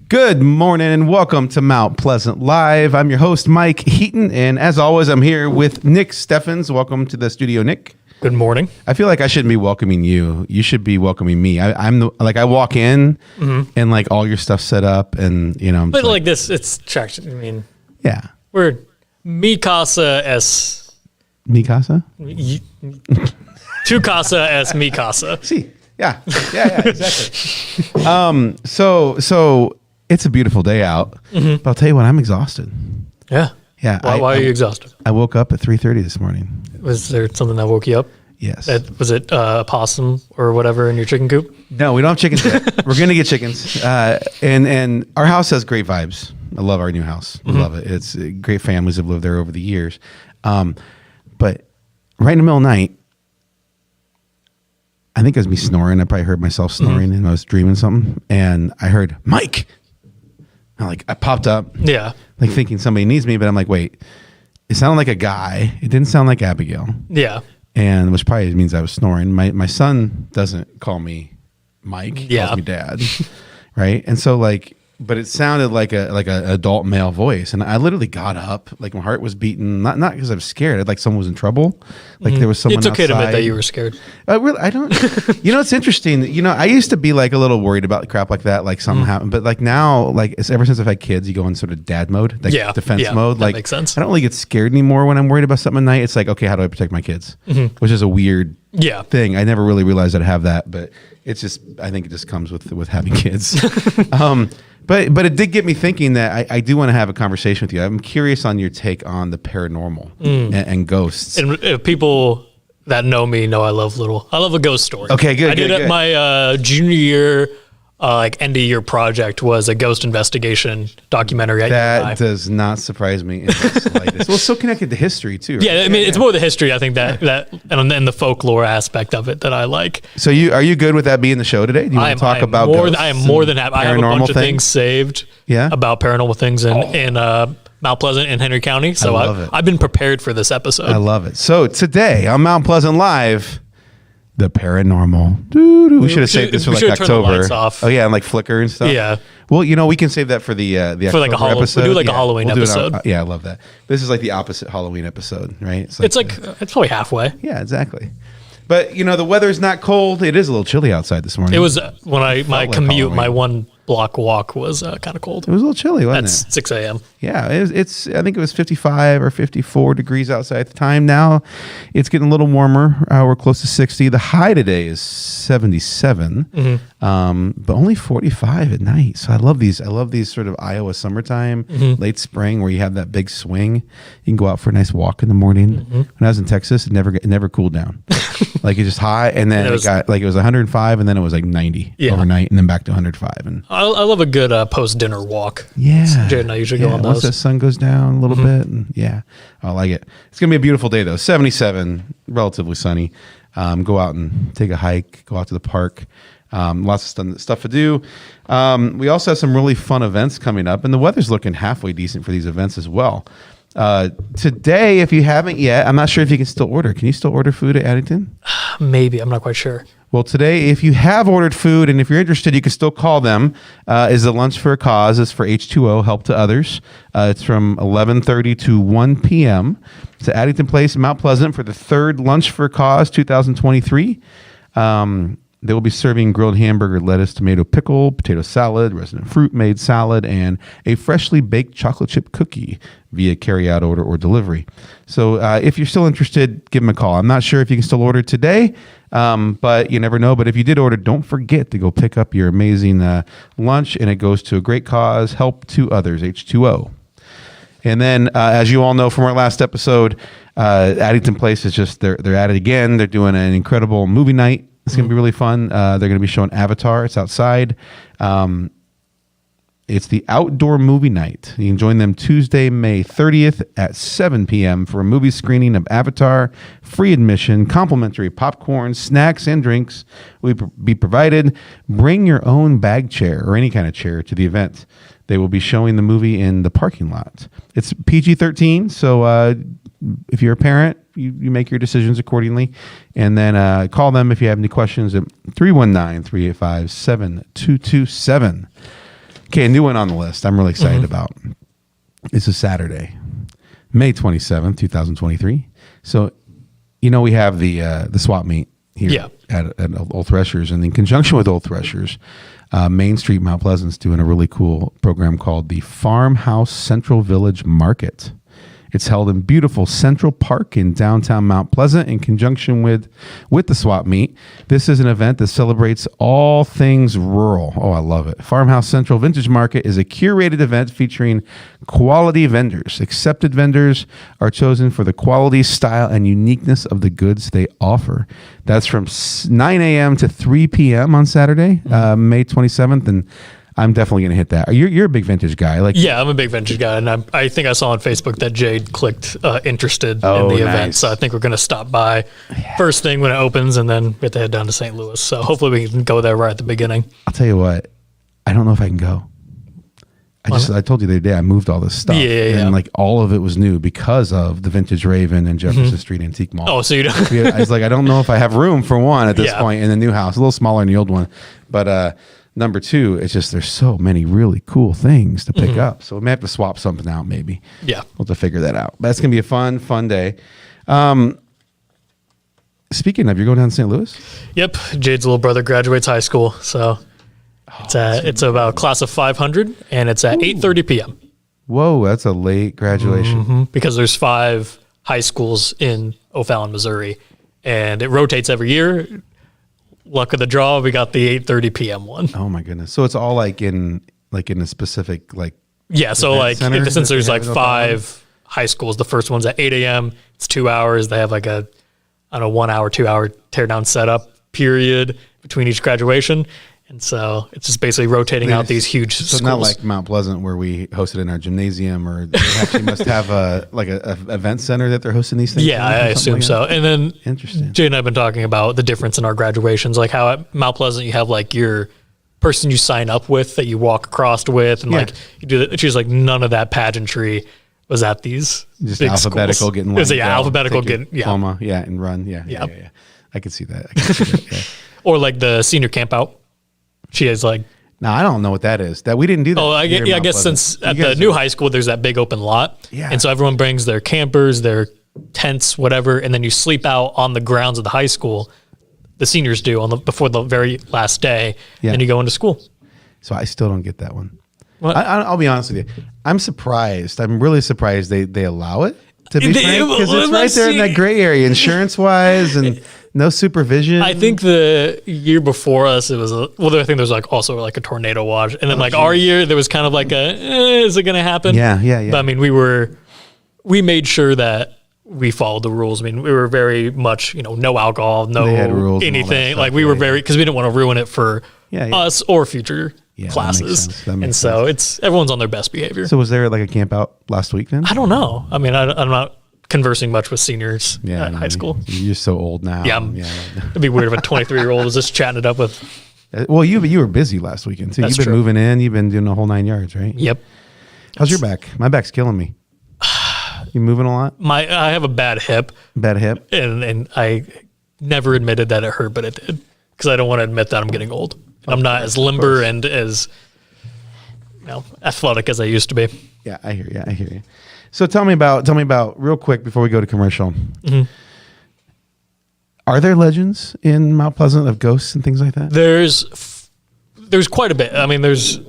Good morning and welcome to Mount Pleasant Live. I'm your host, Mike Heaton, and as always, I'm here with Nick Steffens. Welcome to the studio, Nick. Good morning. I feel like I shouldn't be welcoming you. You should be welcoming me. I walk in and like all your stuff set up, and you know. But like this, it's traction. I mean, yeah, we're mi casa es mi casa. Tu casa es mi casa. See, yeah, exactly. So it's a beautiful day out, but I'll tell you what, I'm exhausted. Yeah. Why are you exhausted? I woke up at 3:30 this morning. Was there something that woke you up? Yes. Was it a possum or whatever in your chicken coop? No, we don't have chickens yet. We're gonna get chickens, and our house has great vibes. I love our new house. I love it. It's great. Families have lived there over the years, but right in the middle of the night, I think it was me snoring. I probably heard myself snoring, and I was dreaming something, and I heard Mike. I popped up, like thinking somebody needs me, but I'm like, wait, it sounded like a guy. It didn't sound like Abigail. Yeah. And which probably means I was snoring. My son doesn't call me Mike. He calls me Dad. Right. And so but it sounded like an adult male voice. And I literally got up, like my heart was beating, not because I was scared, like someone was in trouble. Like there was someone It's okay outside. to admit that you were scared. I don't, it's interesting. I used to be like a little worried about crap like that, like something happened. But like now, like it's ever since I've had kids, you go in sort of dad mode, like defense mode. That like makes sense. I don't really get scared anymore when I'm worried about something at night. It's like, okay, how do I protect my kids? Which is a weird thing. I never really realized I'd have that, but it's just, I think it just comes with having kids. But it did get me thinking that I do want to have a conversation with you. I'm curious on your take on the paranormal and ghosts. And people that know me know I love a ghost story. Okay, good. I did good. My junior year, end of year project was a ghost investigation documentary. That does not surprise me in the slightest. Well, it's so connected to history too. Right? Yeah, I mean, it's more the history. I think that and the folklore aspect of it that I like. So are you good with that being the show today? Do you want to talk about ghosts? I am more than happy. I have a bunch of things saved. Yeah? About paranormal things in Mount Pleasant in Henry County. So I love it. I've been prepared for this episode. I love it. So today on Mount Pleasant Live, the paranormal. Doo-doo. We should have saved this for like October. Turn the lights off. Oh yeah, and like flicker and stuff. Yeah. Well, we can save that for the for like October episode. We'll do like a Halloween episode. Yeah, I love that. This is like the opposite Halloween episode, right? It's probably halfway. Yeah, exactly. But the weather's not cold. It is a little chilly outside this morning. It was when my commute, Halloween. my 1 block walk was kind of cold. It was a little chilly, wasn't it? At 6 a.m. Yeah, it's. I think it was 55 or 54 degrees outside at the time. Now it's getting a little warmer. We're close to 60. The high today is 77, but only 45 at night. So I love these. I love these sort of Iowa summertime, late spring, where you have that big swing. You can go out for a nice walk in the morning. When I was in Texas, it never cooled down. Like it's just high, and then it was 105, and then it was like 90 overnight, and then back to 105. And I love a good post-dinner walk. Yeah. Jared and I usually go on those. Once the sun goes down a little bit. And I like it. It's going to be a beautiful day, though. 77, relatively sunny. Go out and take a hike. Go out to the park. Lots of stuff to do. We also have some really fun events coming up. And the weather's looking halfway decent for these events as well. Today, if you haven't yet, I'm not sure if you can still order. Can you still order food at Addington? Maybe. I'm not quite sure. Well, today, if you have ordered food and if you're interested, you can still call them. Is the Lunch for a Cause. It's for H2O, Help to Others. It's from 11:30 to 1 p.m. It's at Addington Place in Mount Pleasant for the third Lunch for a Cause 2023. They will be serving grilled hamburger, lettuce, tomato pickle, potato salad, resident fruit made salad, and a freshly baked chocolate chip cookie via carryout order or delivery. So if you're still interested, give them a call. I'm not sure if you can still order today, but you never know. But if you did order, don't forget to go pick up your amazing lunch, and it goes to a great cause, Help to Others, H2O. And then, as you all know from our last episode, Addington Place is just, they're at it again. They're doing an incredible movie night. It's going to be really fun. They're going to be showing Avatar. It's outside. It's the outdoor movie night. You can join them Tuesday, May 30th at 7 p.m. for a movie screening of Avatar. Free admission, complimentary popcorn, snacks, and drinks will be provided. Bring your own bag chair or any kind of chair to the event. They will be showing the movie in the parking lot. It's PG-13, so if you're a parent, you make your decisions accordingly. And then call them if you have any questions at 319-385-7227. Okay, a new one on the list I'm really excited about. It's a Saturday, May 27th, 2023. So, we have the swap meet here at Old Threshers. And in conjunction with Old Threshers, Main Street, Mount Pleasant's doing a really cool program called the Farmhouse Central Village Market. It's held in beautiful Central Park in downtown Mount Pleasant in conjunction with the swap meet. This is an event that celebrates all things rural. Oh, I love it. Farmhouse Central Vintage Market is a curated event featuring quality vendors. Accepted vendors are chosen for the quality, style, and uniqueness of the goods they offer. That's from 9 a.m. to 3 p.m. on Saturday, May 27th. And I'm definitely going to hit that. You're a big vintage guy. Yeah, I'm a big vintage guy. And I think I saw on Facebook that Jade clicked interested in the event. So I think we're going to stop by first thing when it opens, and then we have to head down to St. Louis. So hopefully we can go there right at the beginning. I'll tell you what, I don't know if I can go. I told you the other day I moved all this stuff. And like all of it was new because of the Vintage Raven and Jefferson Street Antique Mall. Oh, so you don't. I was like, I don't know if I have room for one at this point in the new house. A little smaller than the old one. But number two, it's just there's so many really cool things to pick up. So we may have to swap something out maybe. Yeah. We'll have to figure that out. But that's going to be a fun day. Speaking of, you're going down to St. Louis? Yep. Jade's little brother graduates high school. So it's about a class of 500, and it's at 8:30 p.m. Whoa, that's a late graduation. Because there's 5 high schools in O'Fallon, Missouri, and it rotates every year. Luck of the draw, we got the 8:30 p.m. one. Oh my goodness! So it's all like in a specific So like since there's like 5 high schools, the first one's at 8 a.m. It's 2 hours. They have like a 1 hour, 2 hour teardown setup period between each graduation. And so it's just basically rotating out these huge schools. So not like Mount Pleasant where we hosted in our gymnasium, or they actually must have a event center that they're hosting these things. Yeah, I assume so. And then interesting. Jay and I have been talking about the difference in our graduations, like how at Mount Pleasant you have like your person you sign up with that you walk across with, and like you do that. She's like, none of that pageantry was at these just big alphabetical schools. getting. It was alphabetical getting diploma, and run, yeah. I could see that. Yeah. Or like the senior camp out. She is like. Now I don't know what that is. That we didn't do that. Oh, I guess since at the new high school there's that big open lot, and so everyone brings their campers, their tents, whatever, and then you sleep out on the grounds of the high school. The seniors do before the very last day, and you go into school. So I still don't get that one. What? I'll be honest with you. I'm surprised. I'm really surprised they allow it. To be frank, because it's right there in that gray area, insurance wise, and no supervision. I think the year before us, it was I think there was like also like a tornado watch, and then our year there was kind of like is it going to happen? Yeah. But I mean, we made sure that we followed the rules. I mean, we were very much no alcohol, no anything. Like we were very, because we didn't want to ruin it for us or future classes. That makes sense. Everyone's on their best behavior. So was there like a camp out last week then? I don't know. I mean, I'm not conversing much with seniors at high school. You're so old now. Yeah, it'd be weird if a 23-year-old was just chatting it up with. Well, you were busy last weekend too. You've been moving in. You've been doing the whole 9 yards, right? Yep. How's your back? My back's killing me. You moving a lot? I have a bad hip. Bad hip? And I never admitted that it hurt, but it did, because I don't want to admit that I'm getting old. I'm not as limber and as athletic as I used to be. Yeah, I hear you. So tell me about real quick before we go to commercial. Mm-hmm. Are there legends in Mount Pleasant of ghosts and things like that? There's quite a bit. I mean, there's a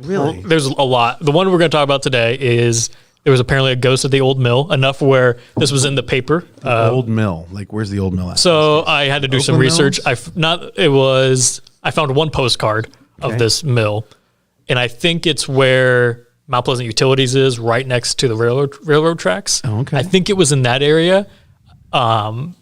lot. The one we're going to talk about today is there was apparently a ghost at the old mill, enough where this was in the paper. Old mill, like where's the old mill at? So I had to do some research. I found one postcard of this mill, and I think it's where Mount Pleasant Utilities is, right next to the railroad tracks. Oh, okay. I think it was in that area,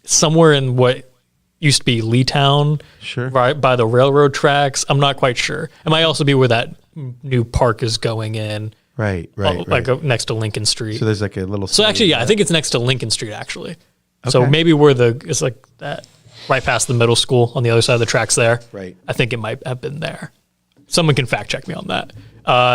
somewhere in what used to be Leetown, sure, right by the railroad tracks. I'm not quite sure. It might also be where that new park is going in. Right. Next to Lincoln Street. So there's like a little. So actually, I think it's next to Lincoln Street actually. Okay. So maybe it's like that right past the middle school on the other side of the tracks there. Right. I think it might have been there. Someone can fact check me on that.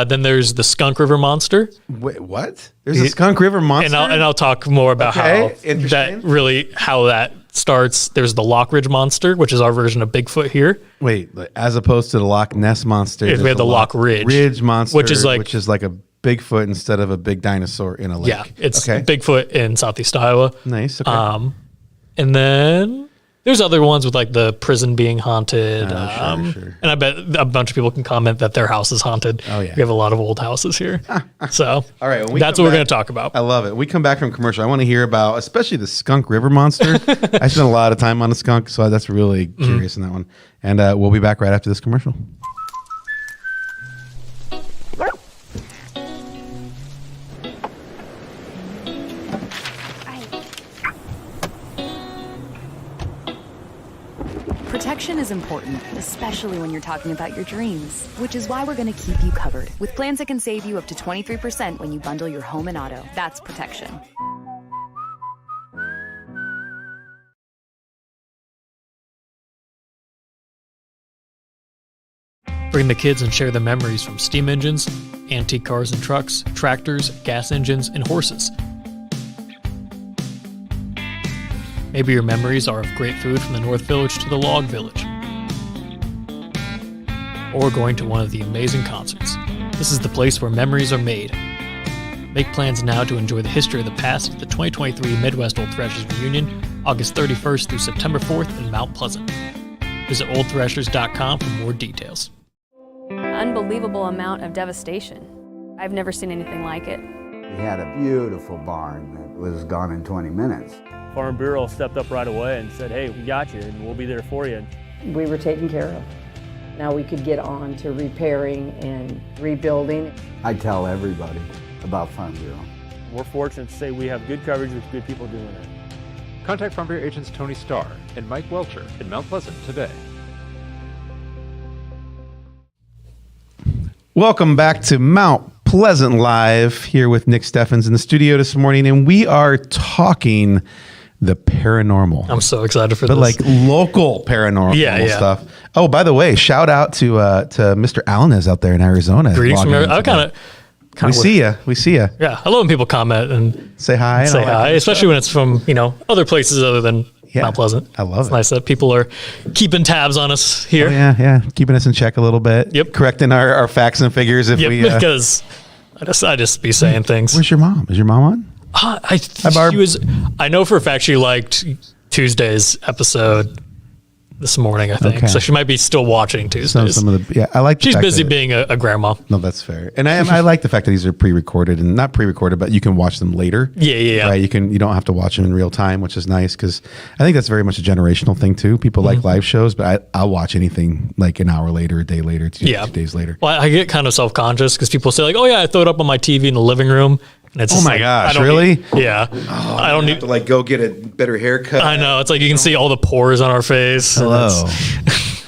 Then there's the Skunk River Monster. Wait, what? There's a Skunk River Monster? And I'll talk more about how that starts. There's the Lock Ridge Monster, which is our version of Bigfoot here. Wait, as opposed to the Loch Ness Monster, we have the Lock Ridge Monster, which is like a Bigfoot instead of a big dinosaur in a lake. Yeah, it's Bigfoot in Southeast Iowa. Nice. Okay. And then there's other ones with like the prison being haunted. Sure. And I bet a bunch of people can comment that their house is haunted. Oh, yeah. We have a lot of old houses here. So all right, that's what we're going to talk about. I love it. We come back from commercial. I want to hear about, especially the Skunk River Monster. I spent a lot of time on the skunk, so that's really curious in that one. And we'll be back right after this commercial. Protection is important, especially when you're talking about your dreams, which is why we're going to keep you covered with plans that can save you up to 23% when you bundle your home and auto. That's protection. Bring the kids and share the memories from steam engines, antique cars and trucks, tractors, gas engines, and horses. Maybe your memories are of great food from the North Village to the Log Village, or going to one of the amazing concerts. This is the place where memories are made. Make plans now to enjoy the history of the past at the 2023 Midwest Old Thrashers Reunion, August 31st through September 4th in Mount Pleasant. Visit oldthrashers.com for more details. Unbelievable amount of devastation. I've never seen anything like it. We had a beautiful barn that was gone in 20 minutes. Farm Bureau stepped up right away and said, hey, we got you and we'll be there for you. We were taken care of. Now we could get on to repairing and rebuilding. I tell everybody about Farm Bureau. We're fortunate to say we have good coverage with good people doing it. Contact Farm Bureau agents Tony Starr and Mike Welcher in Mount Pleasant today. Welcome back to Mount Pleasant Live, here with Nick Steffens in the studio this morning, and we are talking the paranormal. I'm so excited for this. But like local paranormal stuff. Oh, by the way, shout out to Mr. Alnez out there in Arizona. Greetings from Arizona. I kind of see you. We see you. Yeah, I love when people comment and say hi. Say hi, especially when it's from other places other than Mount Pleasant. I love it. It's nice that people are keeping tabs on us here. Oh, yeah, keeping us in check a little bit. Yep, correcting our facts and figures if we. Because I just be saying things. Where's your mom? Is your mom on? I know for a fact she liked Tuesday's episode this morning, I think. Okay. So she might be still watching Tuesdays. I like. She's busy being a grandma. No, that's fair. And I like the fact that these are pre-recorded and not pre-recorded, but you can watch them later. Yeah. Right. You don't have to watch them in real time, which is nice because I think that's very much a generational thing too. People like live shows, but I'll watch anything like an hour later, a day later, two days later. Well, I get kind of self-conscious because people say like, "Oh yeah, I throw it up on my TV in the living room." And it's gosh, really? I don't need to like go get a better haircut. I know. It's like you can see all the pores on our face. Hello.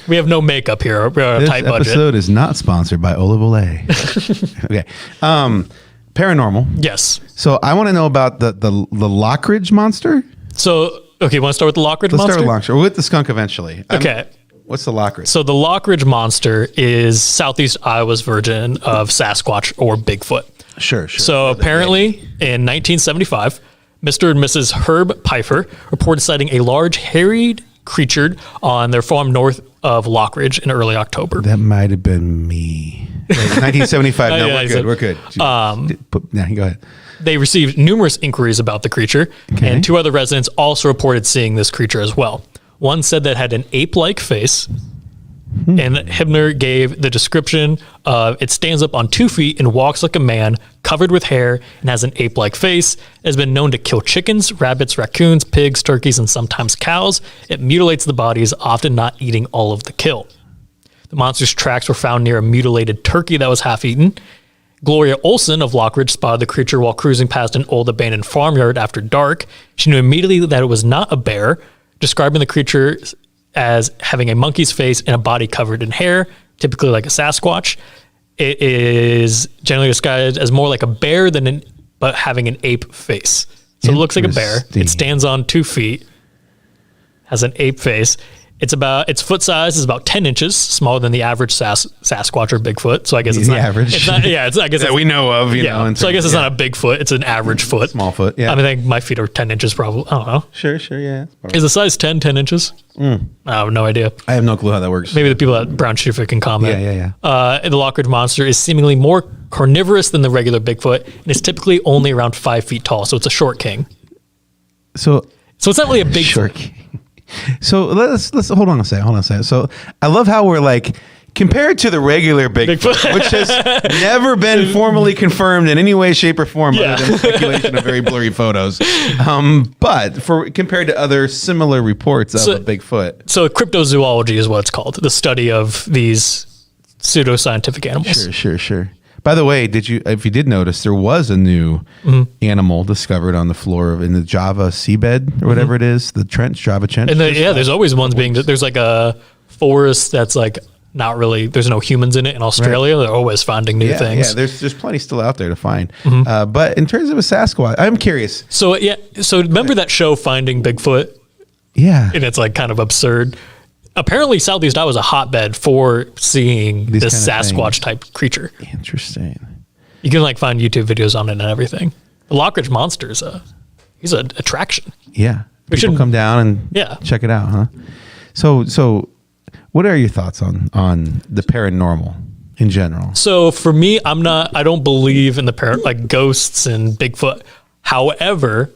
We have no makeup here. We're on a tight budget. This episode is not sponsored by Olive Olay. Okay. Paranormal. Yes. So I want to know about the Lock Ridge Monster. So, okay, want to start with the Lock Ridge Monster? Let's start with Lock Ridge. We'll with the skunk eventually. Okay. What's the Lock Ridge? So the Lock Ridge Monster is Southeast Iowa's version of Sasquatch or Bigfoot. Sure. So apparently in 1975, Mr. and Mrs. Herb Pfeiffer reported sighting a large hairy creature on their farm north of Lock Ridge in early October. That might have been me. 1975. No, we're good. Go ahead. They received numerous inquiries about the creature, and two other residents also reported seeing this creature as well. One said that it had an ape-like face, and Hibner gave the description of it stands up on 2 feet and walks like a man, covered with hair, and has an ape-like face. It has been known to kill chickens, rabbits, raccoons, pigs, turkeys, and sometimes cows. It mutilates the bodies, often not eating all of the kill. The monster's tracks were found near a mutilated turkey that was half eaten. Gloria Olson of Lock Ridge spotted the creature while cruising past an old abandoned farmyard after dark. She knew immediately that it was not a bear, describing the creature as having a monkey's face and a body covered in hair, typically like a Sasquatch. it is generally described as more like a bear but having an ape face. So it looks like a bear. It stands on 2 feet, has an ape face. Its foot size is about 10 inches, smaller than the average Sasquatch or Bigfoot. So I guess it's the not average. It's not, yeah, I guess that we know of. You know, so I guess it's not a big foot. It's an average foot. Small foot. Yeah. I mean, I think my feet are 10 inches probably. I don't know. Sure. Yeah. Is the size 10 inches? I have no idea. I have no clue how that works. Maybe the people at Brown Shoefer can comment. Yeah. The Lockridge Monster is seemingly more carnivorous than the regular Bigfoot and is typically only around 5 feet tall. So it's a short king. So it's not really a big short king. So let's hold on a second. So I love how we're like compared to the regular Bigfoot, which has never been formally confirmed in any way, shape, or form, other than speculation of very blurry photos. But compared to other similar reports of a Bigfoot. So cryptozoology is what it's called, the study of these pseudoscientific animals. Sure. By the way, if you did notice, there was a new animal discovered on the floor in the Java seabed or whatever it is, the Java trench. And there's always ones there's like a forest that's like not really, there's no humans in it in Australia. Right. They're always finding new things. Yeah, there's plenty still out there to find. But in terms of a Sasquatch, I'm curious. So remember that show Finding Bigfoot? Yeah. And it's like kind of absurd. Apparently, Southeast Iowa is a hotbed for seeing this Sasquatch type creature. Interesting. You can like find YouTube videos on it and everything. The Lockridge Monster he's an attraction. Yeah, people come down and check it out, huh? So, what are your thoughts on the paranormal in general? So for me, I don't believe in the like ghosts and Bigfoot. However,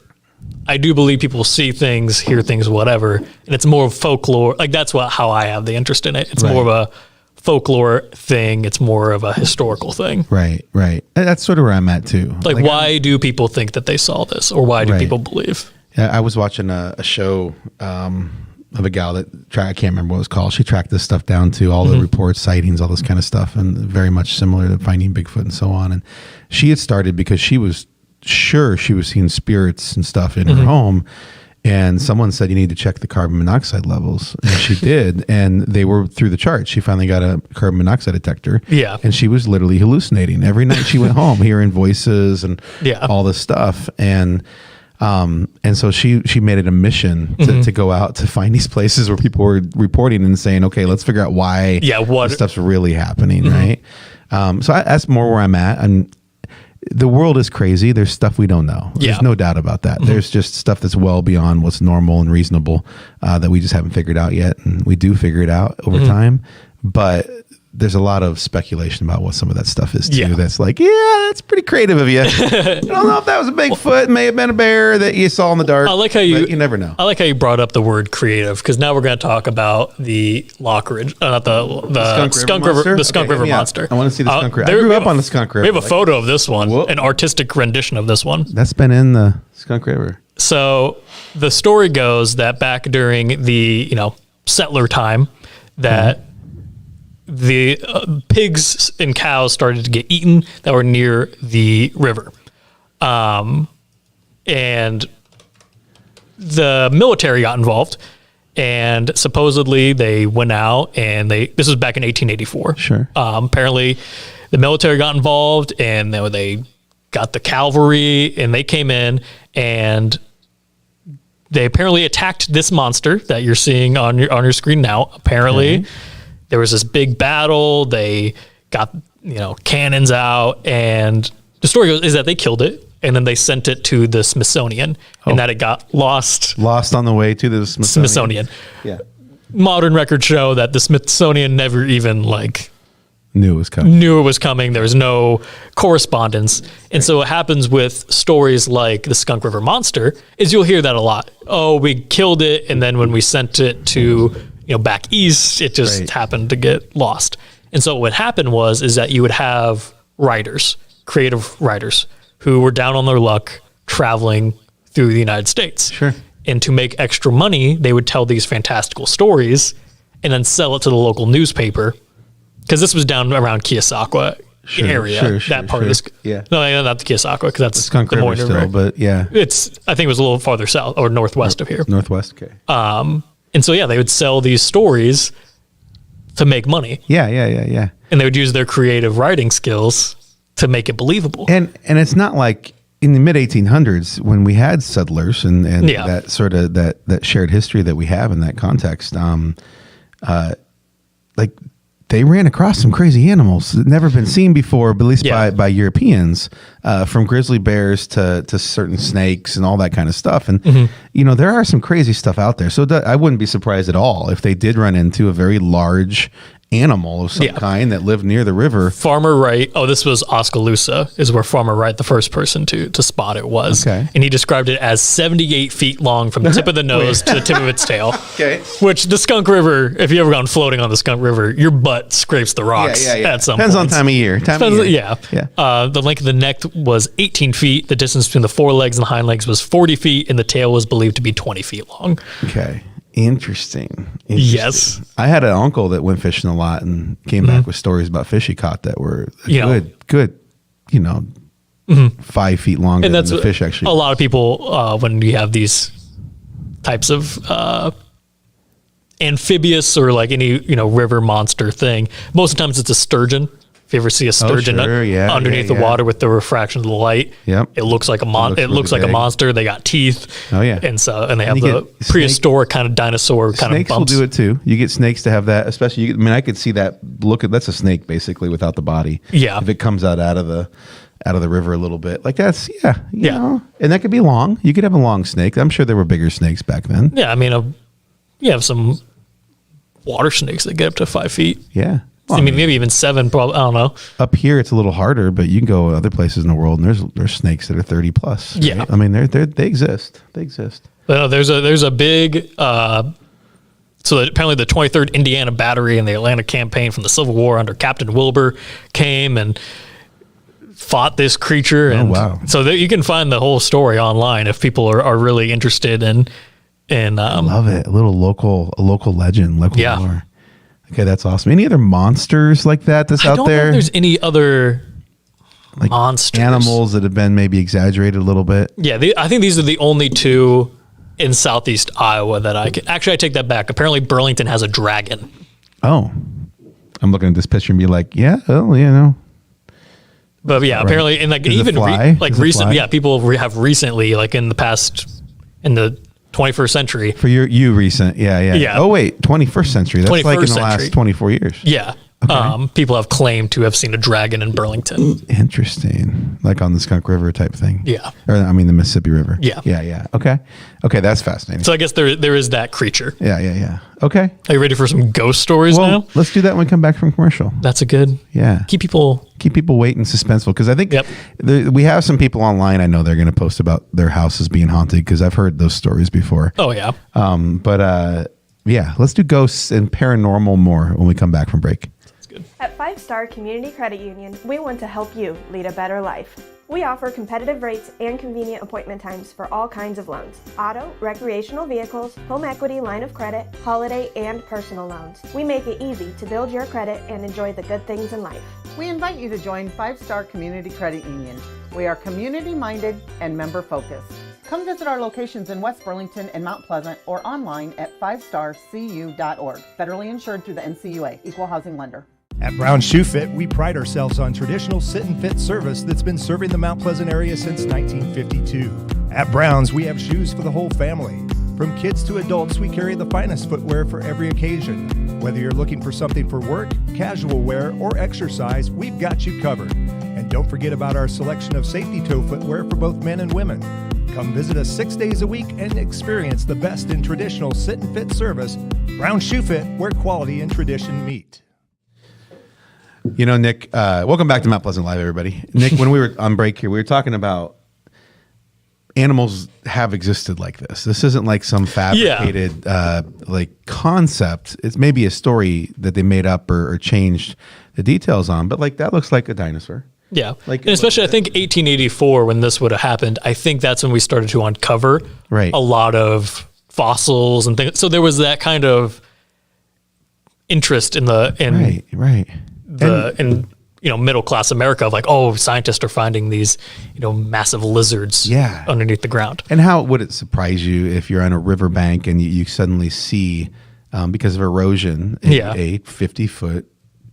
I do believe people see things, hear things, whatever, and it's more of folklore. Like that's how I have the interest in it. It's more of a folklore thing. It's more of a historical thing. Right. That's sort of where I'm at too. Like why do people think that they saw this, or why do people believe? Yeah, I was watching a show of a gal that I can't remember what it was called. She tracked this stuff down to all the reports, sightings, all this kind of stuff, and very much similar to Finding Bigfoot and so on. And she had started because she was sure she was seeing spirits and stuff in her home, and someone said you need to check the carbon monoxide levels, and she did, and they were through the charts. She finally got a carbon monoxide detector, and she was literally hallucinating every night. She went home hearing voices and all this stuff, and so she made it a mission to go out to find these places where people were reporting and saying, okay, let's figure out why this stuff's really happening, right? So that's more where I'm at. And the world is crazy. There's stuff we don't know. There's no doubt about that. There's just stuff that's well beyond what's normal and reasonable that we just haven't figured out yet. And we do figure it out over time. But there's a lot of speculation about what some of that stuff is too. That's like, that's pretty creative of you. I don't know if that was a Bigfoot. It may have been a bear that you saw in the dark. I like how you never know. I like how you brought up the word creative, because now we're going to talk about the Lockridge, not the Skunk River Monster. I want to see the Skunk River. I grew up on the Skunk River. We have a photo of this one, an artistic rendition of this one. That's been in the Skunk River. So the story goes that back during the settler time, that the pigs and cows started to get eaten that were near the river. And the military got involved, and supposedly they went out and this was back in 1884. Sure. Apparently the military got involved, and they got the cavalry, and they came in and they apparently attacked this monster that you're seeing on your screen now. Apparently there was this big battle. They got, cannons out, and the story goes is that they killed it, and then they sent it to the Smithsonian, and that it got lost on the way to the Smithsonian. Yeah. Modern records show that the Smithsonian never even knew it was coming. There was no correspondence. And so what happens with stories like the Skunk River Monster is you'll hear that a lot. Oh, we killed it, and then when we sent it to back east, it just happened to get lost. And so what happened is that you would have creative writers, who were down on their luck traveling through the United States. Sure. And to make extra money, they would tell these fantastical stories and then sell it to the local newspaper, because this was down around Keosauqua area, that part of this. Yeah. No, not the Keosauqua, because that's the Skunk River still, but yeah. I think it was a little farther south or northwest of here. Northwest, okay. And so, they would sell these stories to make money. Yeah. And they would use their creative writing skills to make it believable. And it's not like in the mid 1800s when we had settlers and that sort of that shared history that we have in that context. Like they ran across some crazy animals that never been seen before, but at least by Europeans, from grizzly bears to certain snakes and all that kind of stuff. And, there are some crazy stuff out there. So I wouldn't be surprised at all if they did run into a very large animal of some kind that lived near the river. Farmer Wright, this was Oskaloosa, is where Farmer Wright, the first person to spot it, was. Okay. And he described it as 78 feet long from the tip of the nose to the tip of its tail. Okay. Which the Skunk River, if you ever gone floating on the Skunk River, your butt scrapes the rocks at some Depends points. on time of year. Yeah. The length of the neck was 18 feet. The distance between the forelegs and the hind legs was 40 feet, and the tail was believed to be 20 feet long. Okay. Interesting. Yes. I had an uncle that went fishing a lot and came back with stories about fish he caught that were good, 5 feet longer and that's than the fish actually. A lot of people, when you have these types of amphibious or like any, river monster thing, most of the times it's a sturgeon. If you ever see a sturgeon underneath the water with the refraction of the light, it looks like a really a monster. They got teeth. Oh yeah, and they have the prehistoric kind of dinosaur kind of bumps. Snakes will do it too. You get snakes to have that, especially. I could see that. That's a snake basically without the body. Yeah, if it comes out of the river a little bit, like that's you know, and that could be long. You could have a long snake. I'm sure there were bigger snakes back then. Yeah, I mean, you have some water snakes that get up to 5 feet. Yeah. Well, I mean, maybe even 7. Probably, I don't know. Up here, it's a little harder, but you can go other places in the world, and there's snakes that are 30 plus. Right? Yeah, I mean, they exist. They exist. But no, there's a big. So apparently, the 23rd Indiana Battery and the Atlanta Campaign from the Civil War under Captain Wilbur came and fought this creature. And wow! So you can find the whole story online if people are really interested in. I love it. A local legend, local lore. Okay, that's awesome. Any other monsters like that's out there? I don't know if there's any other monsters. Animals that have been maybe exaggerated a little bit. Yeah, I think these are the only two in southeast Iowa that I can. Actually, I take that back. Apparently, Burlington has a dragon. Oh. I'm looking at this picture and be like, yeah, well, But yeah, apparently, and like even recently, people have recently, like in the 21st century. For you recent. Yeah. Oh, wait. 21st century. That's like in the last 24 years. Yeah. Okay. People have claimed to have seen a dragon in Burlington. Interesting. Like on the Skunk River type thing. Yeah. Or the Mississippi River. Yeah. Yeah. Okay, that's fascinating. So I guess there is that creature. Yeah. Okay. Are you ready for some ghost stories now? Let's do that when we come back from commercial. That's a good. Yeah. Keep people waiting, suspenseful, because I think we have some people online. I know they're going to post about their houses being haunted because I've heard those stories before. Oh yeah. Let's do ghosts and paranormal more when we come back from break. At 5 Star Community Credit Union, we want to help you lead a better life. We offer competitive rates and convenient appointment times for all kinds of loans: auto, recreational vehicles, home equity, line of credit, holiday, and personal loans. We make it easy to build your credit and enjoy the good things in life. We invite you to join 5 Star Community Credit Union. We are community-minded and member-focused. Come visit our locations in West Burlington and Mount Pleasant or online at 5starcu.org. Federally insured through the NCUA, Equal Housing Lender. At Brown Shoe Fit, we pride ourselves on traditional sit and fit service that's been serving the Mount Pleasant area since 1952. At Brown's, we have shoes for the whole family. From kids to adults, we carry the finest footwear for every occasion. Whether you're looking for something for work, casual wear, or exercise, we've got you covered. And don't forget about our selection of safety toe footwear for both men and women. Come visit us 6 days a week and experience the best in traditional sit and fit service. Brown Shoe Fit, where quality and tradition meet. Nick, welcome back to Mount Pleasant Live, everybody. Nick, when we were on break here, we were talking about animals have existed like this. This isn't like some fabricated concept. It's maybe a story that they made up or changed the details on, but like that looks like a dinosaur. Yeah, and especially I think 1884 when this would have happened. I think that's when we started to uncover a lot of fossils and things. So there was that kind of interest in middle class America of like, oh, scientists are finding these, massive lizards underneath the ground. And how would it surprise you if you're on a riverbank and you suddenly see because of erosion. A 50-foot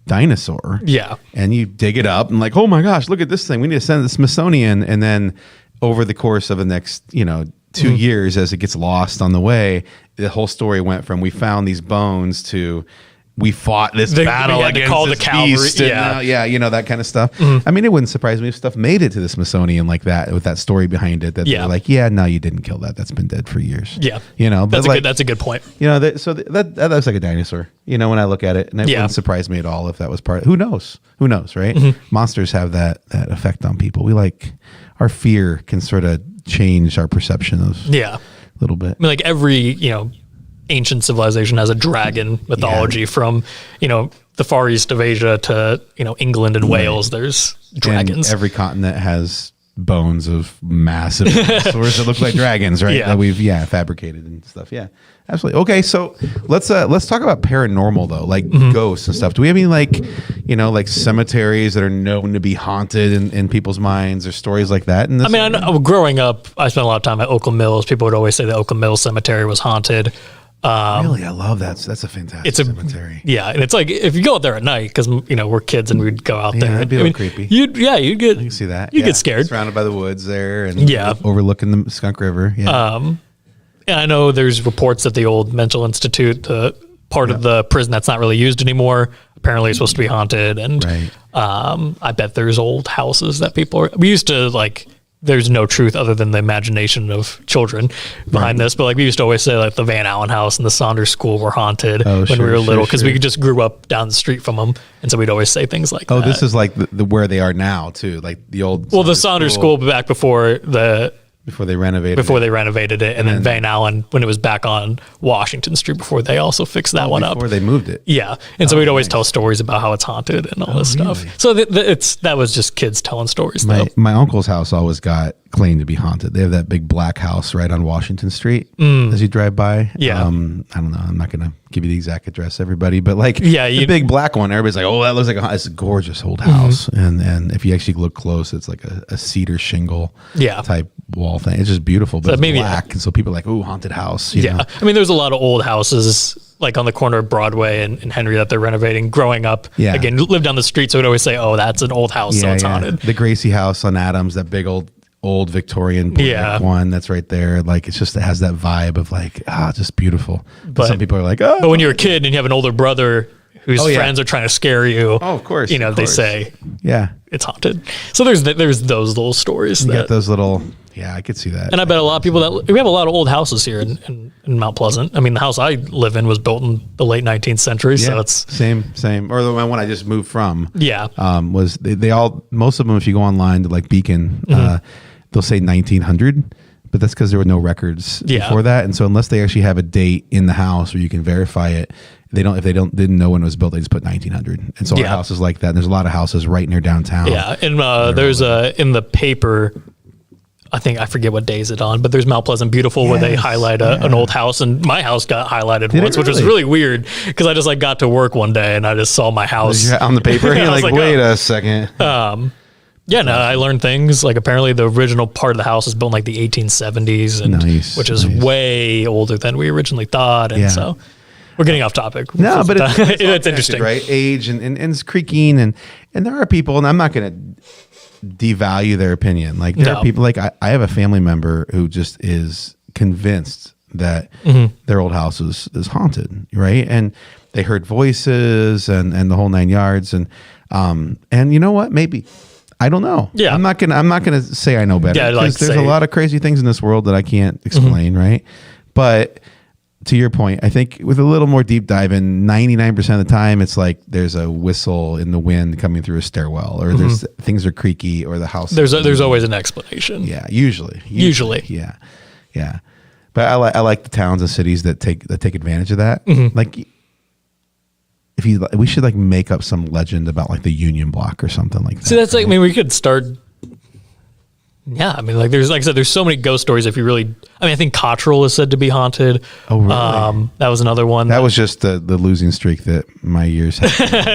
dinosaur. Yeah. And you dig it up and like, oh my gosh, look at this thing. We need to send it to the Smithsonian. And then over the course of the next, 2 years, as it gets lost on the way, the whole story went from we found these bones to we fought this battle against to call this the cavalry. beast and, that kind of stuff. I mean, it wouldn't surprise me if stuff made it to the Smithsonian like that, with that story behind it. That they're like, no, you didn't kill that. That's been dead for years. Yeah, but that's a good point. That looks like a dinosaur. When I look at it, and it wouldn't surprise me at all if that was part. Who knows? Who knows? Right? Monsters have that effect on people. Our fear can sort of change our perception of a little bit. I mean, like every ancient civilization has a dragon mythology from the far east of Asia to England and Wales. There's dragons. And every continent has bones of massive dinosaurs that look like dragons, right? That we've fabricated and stuff. Yeah, absolutely. Okay, so let's talk about paranormal though, like ghosts and stuff. Do we have any like cemeteries that are known to be haunted in people's minds, or stories like that? I know, growing up, I spent a lot of time at Oakland Mills. People would always say the Oakland Mills Cemetery was haunted. Really, I love that. That's a fantastic cemetery. Yeah, and it's like if you go out there at night, because we're kids and we'd go out there. It'd be a little creepy. You'd get. I can see that. You get scared. Surrounded by the woods there, and overlooking the Skunk River. Yeah. And I know there's reports that the old mental institute, the part of the prison that's not really used anymore, apparently is supposed to be haunted. And I bet there's old houses that people are. We used to there's no truth other than the imagination of children behind this. But we used to always say the Van Allen house and the Saunders School were haunted when we were little, because we just grew up down the street from them. And so we'd always say things like that. Oh, this is like the where they are now too. Like the old, the Saunders School back before they renovated it. And then Van Allen, when it was back on Washington Street, before they also fixed that one up. Before they moved it. Yeah. And so we'd always tell stories about how it's haunted and all this stuff. So that was just kids telling stories. My uncle's house always got claimed to be haunted. They have that big black house right on Washington Street as you drive by. Yeah. I don't know. I'm not going to give you the exact address, everybody, but the big black one, everybody's like, oh, that looks like it's a gorgeous old house. And if you actually look close, it's like a cedar shingle type wall thing. It's just beautiful, but it's black. And so people are like, ooh, haunted house. You know? I mean, there's a lot of old houses on the corner of Broadway and Henry that they're renovating. Growing up, again, lived down the street, so we'd always say, oh, that's an old house, so it's haunted. The Gracie house on Adams, that big old Victorian one that's right there. It has that vibe of just beautiful. But some people are like, oh. But when you're a kid and you have an older brother whose friends are trying to scare you, of course, they say, it's haunted. So there's those little stories. You got those little, I could see that. And I bet a lot of people we have a lot of old houses here in Mount Pleasant. I mean, the house I live in was built in the late 19th century, so it's same. Or the one I just moved from. Yeah. Was they all, most of them, if you go online to Beacon, they'll say 1900, but that's because there were no records before that. And so unless they actually have a date in the house where you can verify it, didn't know when it was built, they just put 1900. And so our house is like that. And there's a lot of houses right near downtown. Yeah. And there's in the paper, I forget what day is it on, but there's Mount Pleasant Beautiful where they highlight an old house, and my house got highlighted once, which was really weird because I just got to work one day and I just saw my house on the paper. And you're wait a second. I learned things apparently the original part of the house was built in the 1870s, and which is way older than we originally thought. And so we're getting off topic. No, but it's interesting, right? Age and it's creaking, and there are people, and I'm not going to devalue their opinion. There are people I have a family member who just is convinced that their old house is haunted, right? And they heard voices and the whole 9 yards, and you know what? Maybe. I don't know. Yeah. I'm not gonna say I know better. Yeah, because there's a lot of crazy things in this world that I can't explain, right? But to your point, I think with a little more deep dive in, 99% of the time, it's there's a whistle in the wind coming through a stairwell, or there's things are creaky, or the house. There's always an explanation. Yeah, usually. Yeah. But I like the towns and cities that take advantage of that. We should make up some legend about the Union Block or something like that. See, that's we could start. Yeah, I mean, there's I said, there's so many ghost stories. If you really, I think Cottrell is said to be haunted. Oh, really? That was another one. That was just the losing streak that my years had.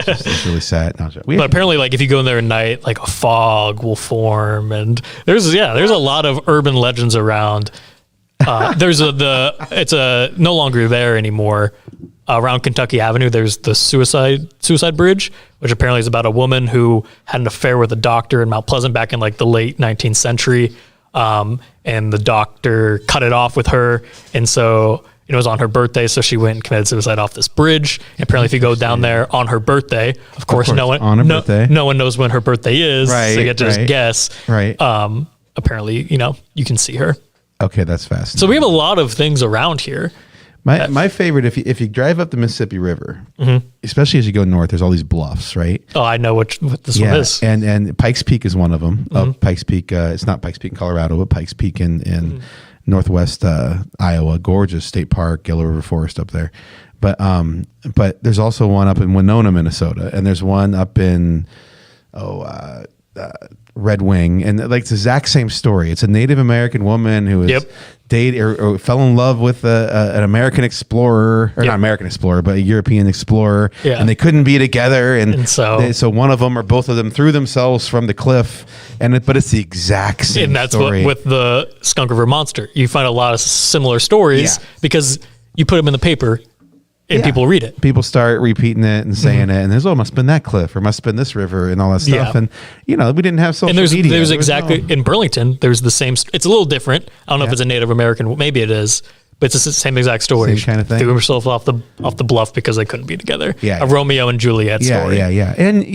It's really sad. No, but apparently, if you go in there at night, a fog will form, and there's a lot of urban legends around. It's no longer there anymore. around Kentucky Avenue, there's the suicide bridge, which apparently is about a woman who had an affair with a doctor in Mount Pleasant back in like the late 19th century. And the doctor cut it off with her. And so it was on her birthday. So she went and committed suicide off this bridge. And apparently if you go down there on her birthday, of course no one knows when her birthday is. Right, so you get to just guess. Right. Apparently, you can see her. Okay. That's fascinating. So we have a lot of things around here. My favorite, if you drive up the Mississippi River, especially as you go north, there's all these bluffs, right? Oh, I know what this one is. And Pikes Peak is one of them. Pikes Peak, it's not Pikes Peak in Colorado, but Pikes Peak in northwest Iowa. Gorgeous state park, Yellow River Forest up there. But there's also one up in Winona, Minnesota, and there's one up in Red Wing, and like it's the exact same story. It's a Native American woman who is dated or fell in love with an American explorer, or not American explorer, but a European explorer, and they couldn't be together, and so one of them or both of them threw themselves from the cliff, but it's the exact same. And that's story. what with the Skunk River Monster, you find a lot of similar stories because you put them in the paper. And people read it. People start repeating it and saying it, and there's it must have been that cliff, or must have been this river, and all that stuff. And we didn't have social media. There's exactly in Burlington. There's the same. It's a little different. I don't know if it's a Native American. Maybe it is, but it's the same exact story. Same kind of thing. Threw himself off the bluff because they couldn't be together. Yeah, a Romeo and Juliet story. Yeah. And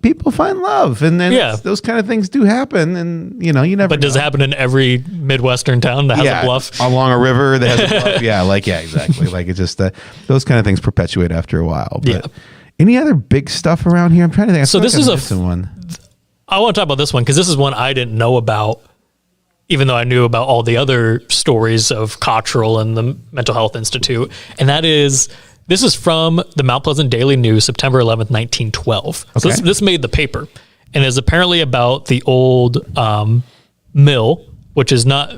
people find love, and then those kind of things do happen, and you never. But does it happen in every Midwestern town that has a bluff along a river that has a bluff? Exactly. Like it's just those kind of things perpetuate after a while. But any other big stuff around here? I'm trying to think. So this is one. I want to talk about this one because this is one I didn't know about, even though I knew about all the other stories of Cottrell and the Mental Health Institute. And this is from the Mount Pleasant Daily News, September 11th, 1912. Okay. So this made the paper, and is apparently about the old mill, which is not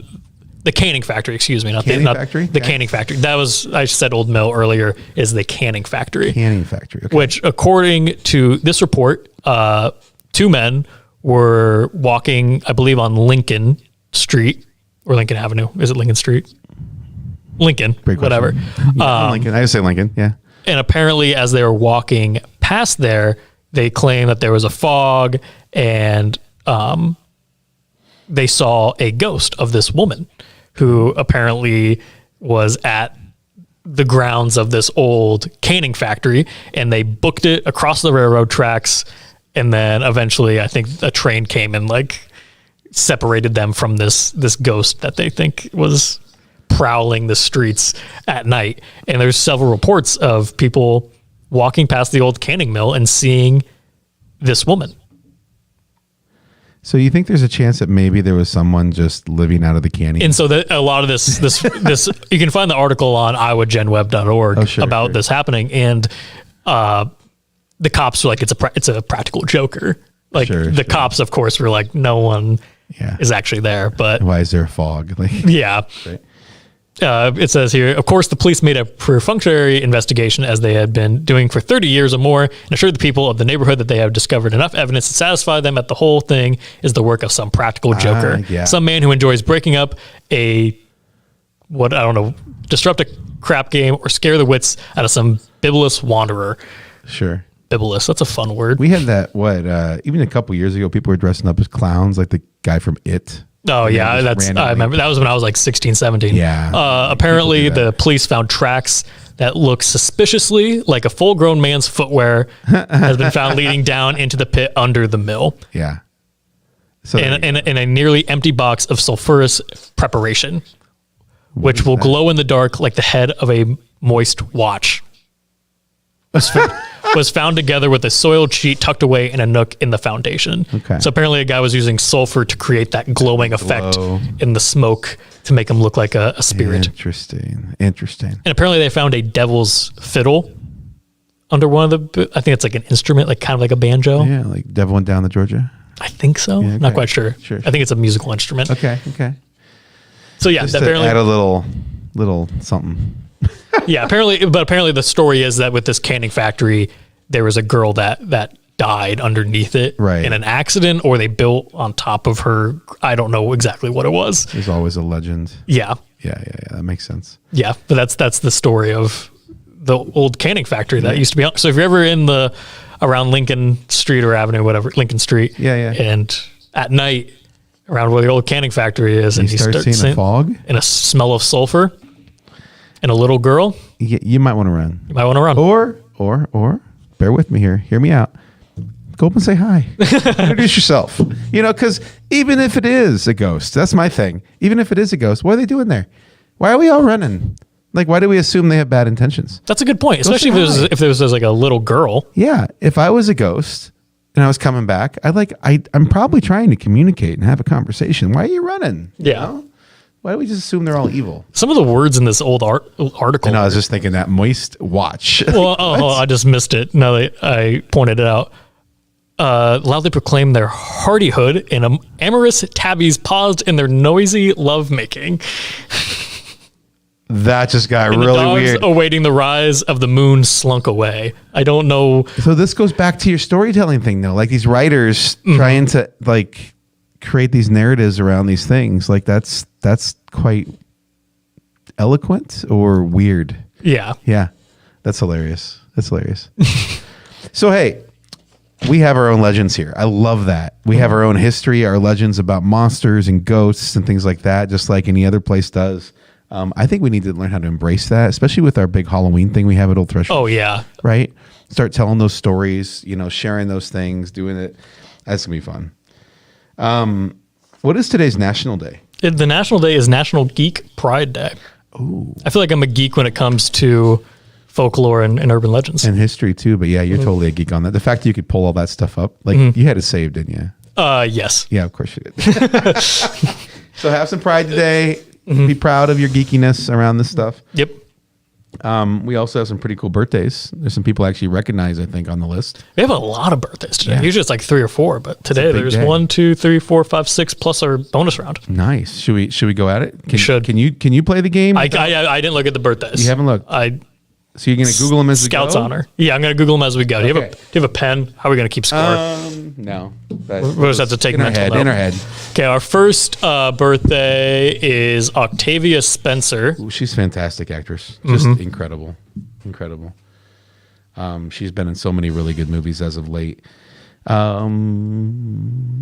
the canning factory, excuse me, the canning factory. That was, I said old mill earlier, is the canning factory. Canning factory, okay. Which, according to this report, two men were walking, I believe, on Lincoln Street or Lincoln Avenue. Is it Lincoln Street? Lincoln, whatever. Lincoln. I just say Lincoln. Yeah. And apparently, as they were walking past there, they claimed that there was a fog, and they saw a ghost of this woman who apparently was at the grounds of this old canning factory, and they booked it across the railroad tracks. And then eventually, I think a train came and separated them from this ghost that they think was prowling the streets at night. And there's several reports of people walking past the old canning mill and seeing this woman. So you think there's a chance that maybe there was someone just living out of the canning? And so a lot of this you can find the article on iowagenweb.org about this happening. And the cops were like, it's a practical joker. The cops, of course, were like, no one is actually there. But why is there a fog? Yeah. Right. It says here, of course, the police made a perfunctory investigation as they had been doing for 30 years or more, and assured the people of the neighborhood that they have discovered enough evidence to satisfy them that the whole thing is the work of some practical joker. Some man who enjoys breaking up disrupt a crap game or scare the wits out of some bibulous wanderer. Sure. Bibulous, that's a fun word. We had that, even a couple years ago, people were dressing up as clowns, like the guy from It. Oh, yeah, I remember. That was when I was 16, 17. Yeah. Apparently, the police found tracks that look suspiciously like a full-grown man's footwear has been found leading down into the pit under the mill. Yeah. So in a nearly empty box of sulfurous preparation, which will glow in the dark like the head of a moist watch. Was found together with a soiled sheet tucked away in a nook in the foundation. Okay. So apparently a guy was using sulfur to create that glowing effect in the smoke to make him look like a spirit. Interesting. And apparently they found a devil's fiddle under one of the, I think it's like an instrument, like kind of like a banjo. Yeah, like Devil Went Down to Georgia. I think so. Yeah, okay. Not quite sure. I think it's a musical instrument. Okay. So yeah, just apparently add a little something. Yeah, apparently the story is that with this canning factory, there was a girl that died underneath it in an accident, or they built on top of her. I don't know exactly what it was. There's always a legend. Yeah. Yeah. That makes sense. Yeah, but that's the story of the old canning factory that used to be on. So if you're ever around Lincoln Street or Avenue, whatever, Lincoln Street. Yeah. And at night, around where the old canning factory is, and you start seeing a fog and a smell of sulfur and a little girl. You might want to run. You might want to run. Or bear with me here. Hear me out. Go up and say hi. Introduce yourself. Because even if it is a ghost, that's my thing. Even if it is a ghost, what are they doing there? Why are we all running? Like, why do we assume they have bad intentions? That's a good point, especially if there was like a little girl. Yeah, if I was a ghost and I was coming back, I'm probably trying to communicate and have a conversation. Why are you running? Yeah. Why do we just assume they're all evil? Some of the words in this old article. And I was just thinking that moist watch. Well, I just missed it. Now that I pointed it out. Loudly proclaim their hardihood, and amorous tabbies paused in their noisy lovemaking. That just got and really the dogs weird. Awaiting the rise of the moon slunk away. I don't know. So this goes back to your storytelling thing, though. Like these writers trying to create these narratives around these things. Like that's quite eloquent or weird. Yeah. Yeah. That's hilarious. So, hey, we have our own legends here. I love that. We have our own history, our legends about monsters and ghosts and things like that, just like any other place does. I think we need to learn how to embrace that, especially with our big Halloween thing we have at Old Threshold. Oh, yeah. Right? Start telling those stories, sharing those things, doing it. That's going to be fun. What is today's National Day? The National Day is National Geek Pride Day. Ooh. I feel like I'm a geek when it comes to folklore and urban legends. And history, too. But yeah, you're totally a geek on that. The fact that you could pull all that stuff up, you had it saved, didn't you? Yes. Yeah, of course you did. So have some pride today. Be proud of your geekiness around this stuff. Yep. We also have some pretty cool birthdays. There's some people actually recognized, I think, on the list. We have a lot of birthdays today. Yeah. Usually it's like 3 or 4, but today there's day. 1, 2, 3, 4, 5, 6 plus our bonus round. Nice. Should we go at it? Should. Can you play the game? I didn't look at the birthdays. You haven't looked. So you're gonna Google them as we go? Scout's honor. Yeah, I'm gonna Google them as we go. Do you have a pen? How are we gonna keep score? No. We'll just have to take in our head. Okay, our first birthday is Octavia Spencer. Ooh, she's a fantastic actress. Just incredible. She's been in so many really good movies as of late.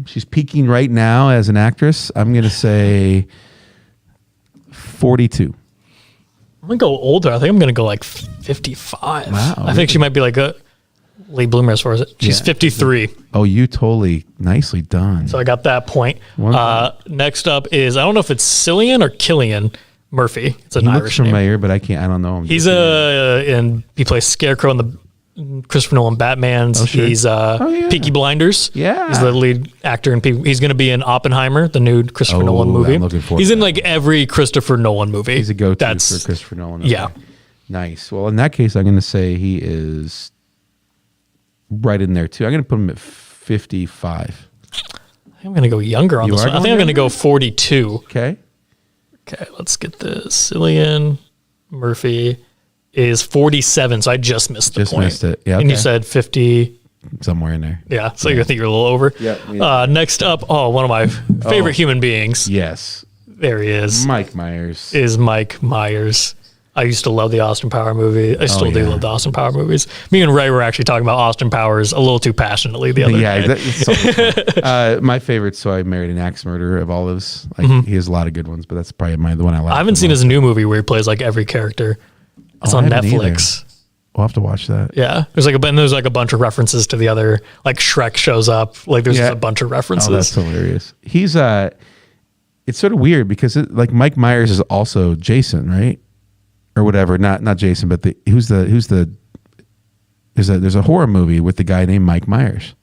She's peaking right now as an actress. I'm gonna say 42. I'm going to go older. I think I'm going to go like 55. Wow. I think she might be like a late bloomer as far as it. She's 53. Oh, you totally nicely done. So I got that point. Next up is, I don't know if it's Cillian or Killian Murphy. It's an Irish name. familiar, but I don't know him. He plays Scarecrow in the Christopher Nolan Batmans. Oh, sure. He's Peaky Blinders. Yeah. He's the lead actor in he's going to be in Oppenheimer, the new Christopher Nolan movie. I'm looking forward He's to in that. like every Christopher Nolan movie. He's a go-to for Christopher Nolan. Okay. Yeah. Nice. Well, in that case, I'm going to say he is right in there too. I'm going to put him at 55. I think I'm going to go younger on this one. I think I'm going to go 42. Okay, let's get this. Cillian Murphy is 47, so I just missed the point. Missed it. Yeah, And you said 50. Somewhere in there. Yeah, so you think you're a little over. Yeah. Next up, one of my favorite human beings. Yes. There he is. Mike Myers. Is Mike Myers. I used to love the Austin Power movie. I still do love the Austin Power movies. Me and Ray were actually talking about Austin Powers a little too passionately the other day. That's so my favorite. So I Married an Axe Murderer of Olives. He has a lot of good ones, but that's probably the one I like. I haven't seen his new movie where he plays like every character. It's on Netflix. We'll have to watch that. Yeah, there's like a bunch of references to the other. Like Shrek shows up. Like there's just a bunch of references. Oh, that's hilarious. He's it's sort of weird because Mike Myers is also Jason, right? Or whatever. Not Jason, but there's a horror movie with the guy named Mike Myers.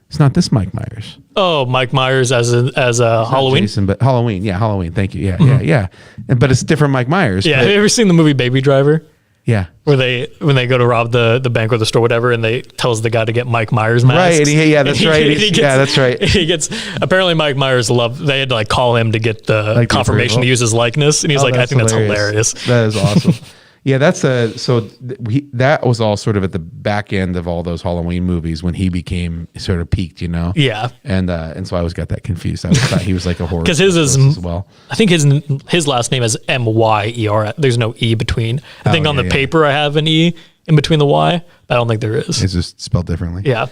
It's not this Mike Myers. Oh, Mike Myers as a Halloween. Jason, but Halloween. Yeah, Halloween. Thank you. Yeah. But it's different Mike Myers. Yeah. Have you ever seen the movie Baby Driver? Yeah. When they go to rob the bank or the store, whatever, and they tells the guy to get Mike Myers masks. Right. That's right. That's right. He gets apparently Mike Myers they had to call him to get the confirmation to use his likeness, and he's I think that's hilarious. That is awesome. Yeah, that was all sort of at the back end of all those Halloween movies when he became sort of peaked, Yeah. And so I always got that confused. I always thought he was like a horror because his is as well. I think his last name is Myer. There's no E between. I think on the paper I have an E in between the Y, but I don't think there is. It's just spelled differently. Yeah.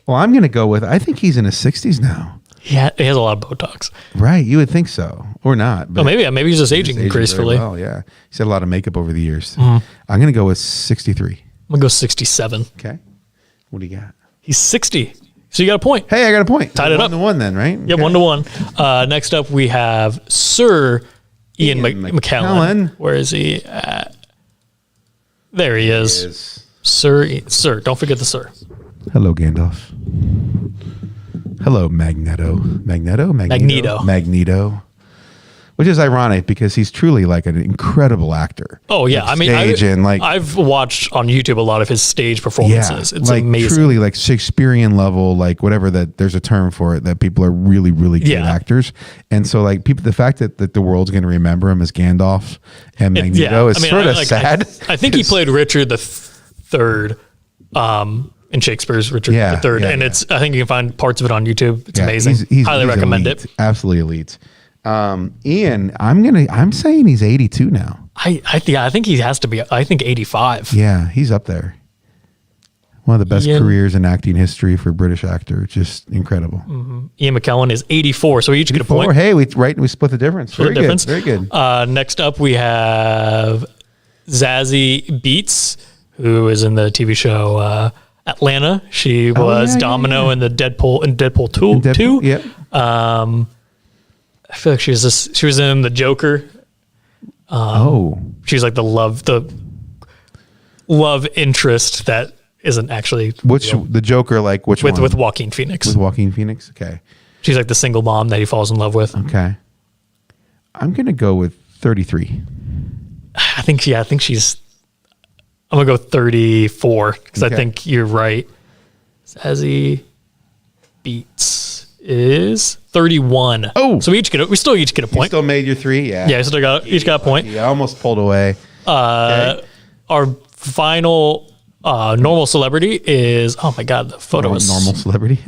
Well, I'm going to go with, I think he's in his 60s now. Yeah, he has a lot of Botox. Right, you would think so, or not. But maybe he's just aging gracefully. Well, yeah, he's had a lot of makeup over the years. I'm going to go with 63. I'm going to go 67. Okay. What do you got? He's 60. So you got a point. Hey, I got a point. Tied it up. 1-1 then, right? Yeah, 1-1. Next up, we have Sir Ian McKellen. Where is he at? There he is. Sir, don't forget the Sir. Hello, Gandalf. Hello, Magneto. Which is ironic because he's truly like an incredible actor. Oh yeah, I've watched on YouTube a lot of his stage performances. It's like amazing. Truly like Shakespearean level, like whatever that there's a term for it, that people are really, really good actors. And so like the fact that the world's going to remember him as Gandalf and Magneto is sort of sad. I think he played Richard the Third. In Shakespeare's Richard III, and I think you can find parts of it on YouTube. It's amazing. Highly recommend elite. it. Absolutely elite. Ian, I'm saying he's 82 now. I think he has to be. I think 85. Yeah, he's up there. One of the best careers in acting history for a British actor. Just incredible. Mm-hmm. Ian McKellen is 84, so we each get a point. Hey, we split the difference. Very good. Very good. Next up, we have Zazie Beetz, who is in the TV show Atlanta. She was Domino in the Deadpool 2. Yep. I feel like she was in the Joker. She's like the love interest that isn't actually the Joker, like which one? With Joaquin Phoenix. With Joaquin Phoenix. Okay. She's like the single mom that he falls in love with. Okay. I'm gonna go with 33. I think she's. I'm gonna go 34 because I think you're right. Zazie Beetz is 31. Oh, so we still each get a point. You still made your 3, yeah. Yeah, so each got a point. Yeah, I almost pulled away. Our final normal celebrity is the photo is normal celebrity.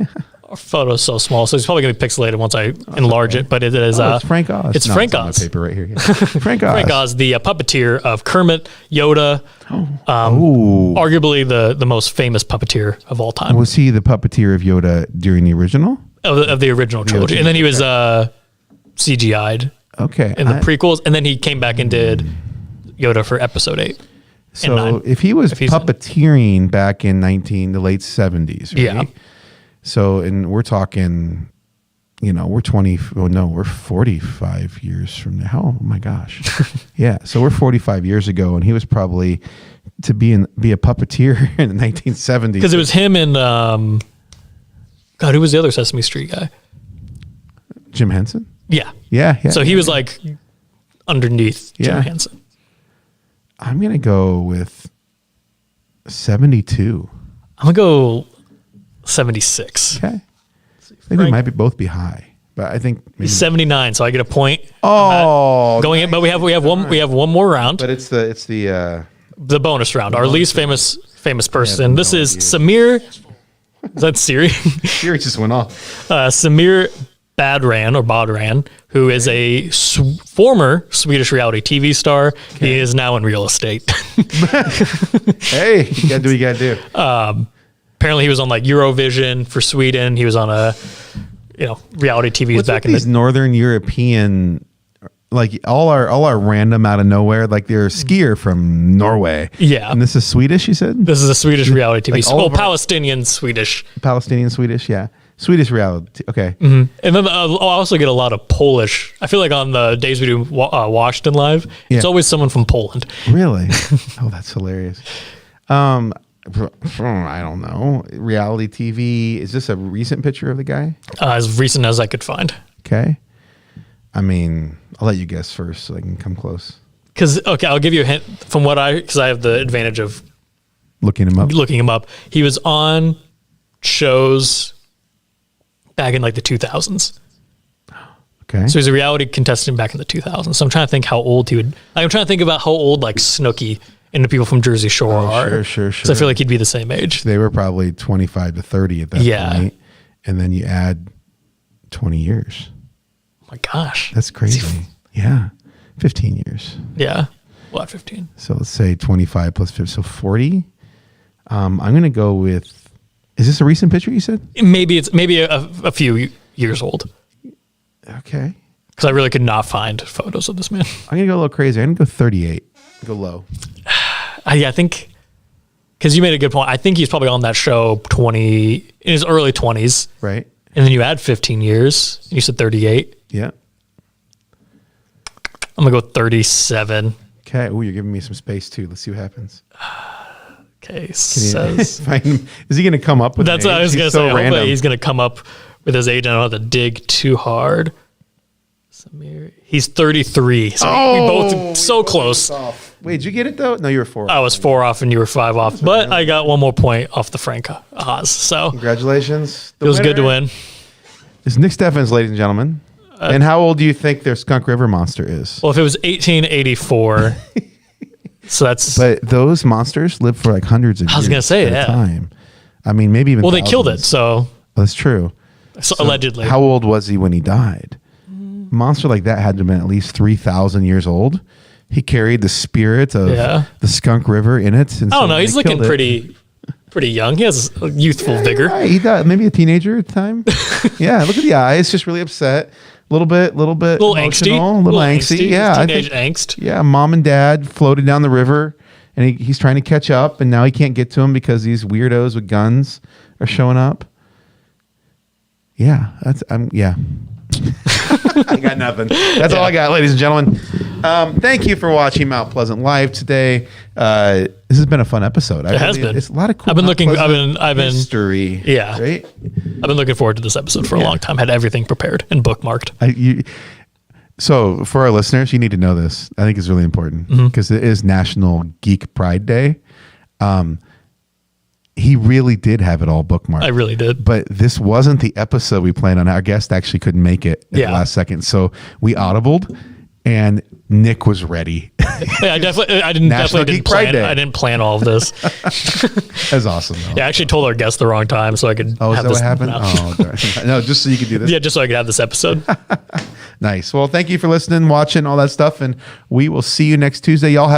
Our photo is so small, so it's probably gonna be pixelated once I enlarge it. But it is it's Frank Oz. It's Frank Oz. It's on the paper right here. Yeah. Frank Oz. Frank Oz, the puppeteer of Kermit, Yoda. Arguably the most famous puppeteer of all time. Was he the puppeteer of Yoda during the original? Of the original trilogy, and then he was CGI'd. Okay. In the prequels, and then he came back and did Yoda for Episode 8. So if he was puppeteering back in the late 70s, right? Yeah. So, and we're talking, we're 45 years from now. Oh my gosh. Yeah. So we're 45 years ago, and he was probably to be a puppeteer in the 1970s. Because it was him and, who was the other Sesame Street guy? Jim Henson? Yeah. Yeah. So he was like underneath Jim Henson. I'm going to go with 72. I'm going to go 76. Okay. I think we might both be high, but I think maybe 79. So I get a point. Oh, going in, but we have one more round. But it's the bonus round. Our least famous person. This is Samir. Is that Siri? Siri just went off. Samir Badran, who is a former Swedish reality TV star. Okay. He is now in real estate. Hey, you gotta do what you gotta do. Apparently he was on like Eurovision for Sweden. He was on reality TV back in these Northern European, like all our random out of nowhere, like they're a skier from Norway. Yeah. And this is Swedish, you said? This is a Swedish reality TV. Palestinian Swedish. Palestinian Swedish, yeah. Swedish reality. Okay. Mm-hmm. And then I'll also get a lot of Polish. I feel like on the days we do Washington Live, it's always someone from Poland. Really? Oh, that's hilarious. I don't know. Reality TV. Is this a recent picture of the guy? As recent as I could find. Okay. I mean, I'll let you guess first so I can come close. I'll give you a hint from because I have the advantage of looking him up. He was on shows back in like the 2000s. Okay. So he's a reality contestant back in the 2000s. So I'm trying to think how old he would. I'm trying to think about how old like Snooki and the people from Jersey Shore are. Sure. So I feel like he'd be the same age. They were probably 25 to 30 at that point. And then you add 20 years. Oh my gosh. That's crazy. Yeah. 15 years. Yeah. What, 15? So let's say 25 plus 50. So 40. I'm going to go with, is this a recent picture you said? Maybe it's a few years old. Okay. Because I really could not find photos of this man. I'm going to go a little crazy. I'm going to go 38. Go low. I think, because you made a good point. I think he's probably on that show in his early 20s. Right. And then you add 15 years. And you said 38. Yeah. I'm going to go 37. Okay. Oh, you're giving me some space too. Let's see what happens. Okay. Is he going to come up with That's an what age? I was going to say. Random. He's going to come up with his age. I don't have to dig too hard. Samir, he's 33. So we both so close. Wait, did you get it though? No, you were 4 off. I was 4 off and you were 5 off. But I got 1 more point off the Frank Haas. So congratulations. It was good to win. It's Nick Steffens, ladies and gentlemen. And how old do you think their Skunk River monster is? Well, if it was 1884, so that's. But those monsters live for like hundreds of years. I was going to say, at a time. I mean, maybe even. Well, they killed it, so. That's true. So allegedly. How old was he when he died? Monster like that had to have been at least 3,000 years old. He carried the spirit of the Skunk River in it. And I don't know. He's looking pretty young. He has a youthful vigor. Right. He died, maybe a teenager at the time. Yeah, look at the eyes. Just really upset. A little bit emotional, angsty. A little angsty. Yeah, teenage angst. Yeah, mom and dad floated down the river, and he's trying to catch up, and now he can't get to him because these weirdos with guns are showing up. Yeah, yeah. I got nothing. That's all I got, ladies and gentlemen. Thank you for watching Mount Pleasant Live today. This has been a fun episode. It has been. It's a lot of cool. I've been history. Yeah, right. I've been looking forward to this episode for a long time. Had everything prepared and bookmarked. So for our listeners, you need to know this. I think it's really important because it is National Geek Pride Day. He really did have it all bookmarked. I really did. But this wasn't the episode we planned on. Our guest actually couldn't make it at the last second. So we audibled and Nick was ready. Yeah, I definitely didn't plan. I didn't plan all of this. That's awesome. Though. Yeah, I actually told our guest the wrong time so I could is have that this. What happened? No, just so you could do this. Yeah, just so I could have this episode. Nice. Well, thank you for listening, watching, all that stuff. And we will see you next Tuesday. Y'all have